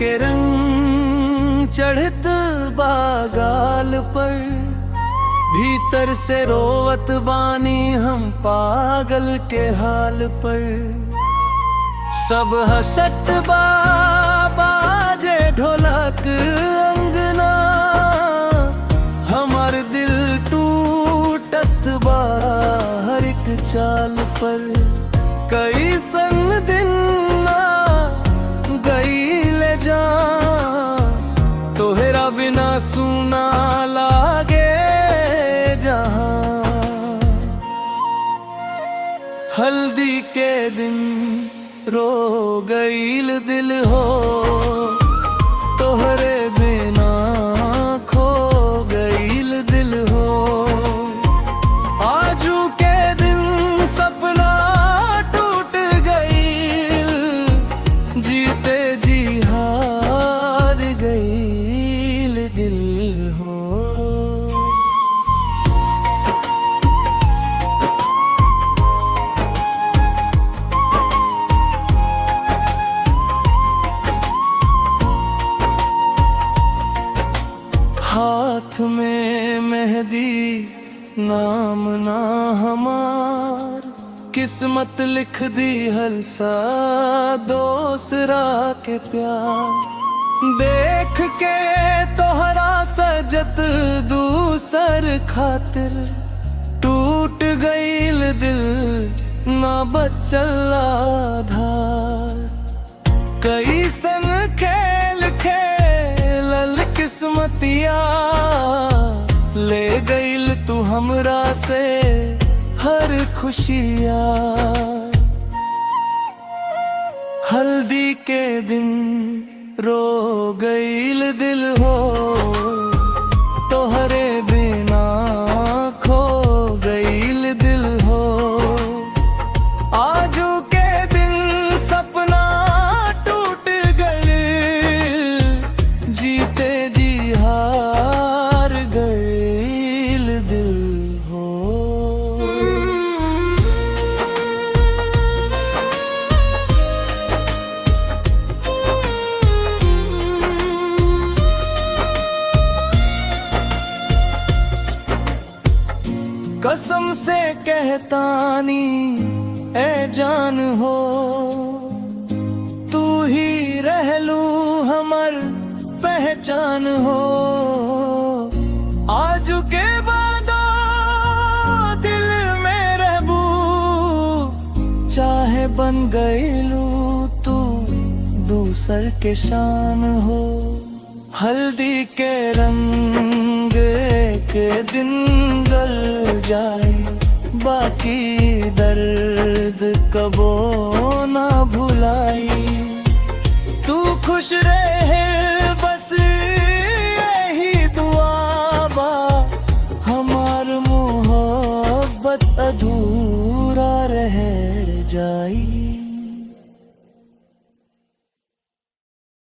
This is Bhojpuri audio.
के रंग चढ़त बागाल पर, भीतर से रोवत बानी हम पागल के हाल पर। सब हसत बाजे ढोलक अंगना, हमार दिल टूटत बा हर एक चाल पर। कई सन दिन ना गईल जा, तोहरा बिना सुना लागे जहां। हल्दी के दिन रो गईल दिल हो, तोहरे बिना खो गईल दिल हो। आजू के दिन सपना टूट गईल, जीते जी हार गईल दिल हो। हाथ में मेहंदी नाम ना हमार, किस्मत लिख दी हलसा दोसरा के प्यार। देख के तोहरा सजत दूसर खातिर, टूट गईल दिल ना बचल आधार। कई सन खेल खेलल किस्मतिया, ले गईल तू हमरा से हर खुशिया। हल्दी के दिन रो गईल दिल हो, तोहरे बिना खो गईल दिल हो। आजू के दिन सपना टूट गईल, जीते जी हार गईल दिल हो। कसम से कहतानी ए जान हो, तू ही रहलू हमर पहचान हो। आज के बाद दिल में रहबू, चाहे बन गईलू तू दूसर के शान हो। हल्दी के रंग के दिन गल जाए, बाकी दर्द कबो ना भुलाई। तू खुश रहे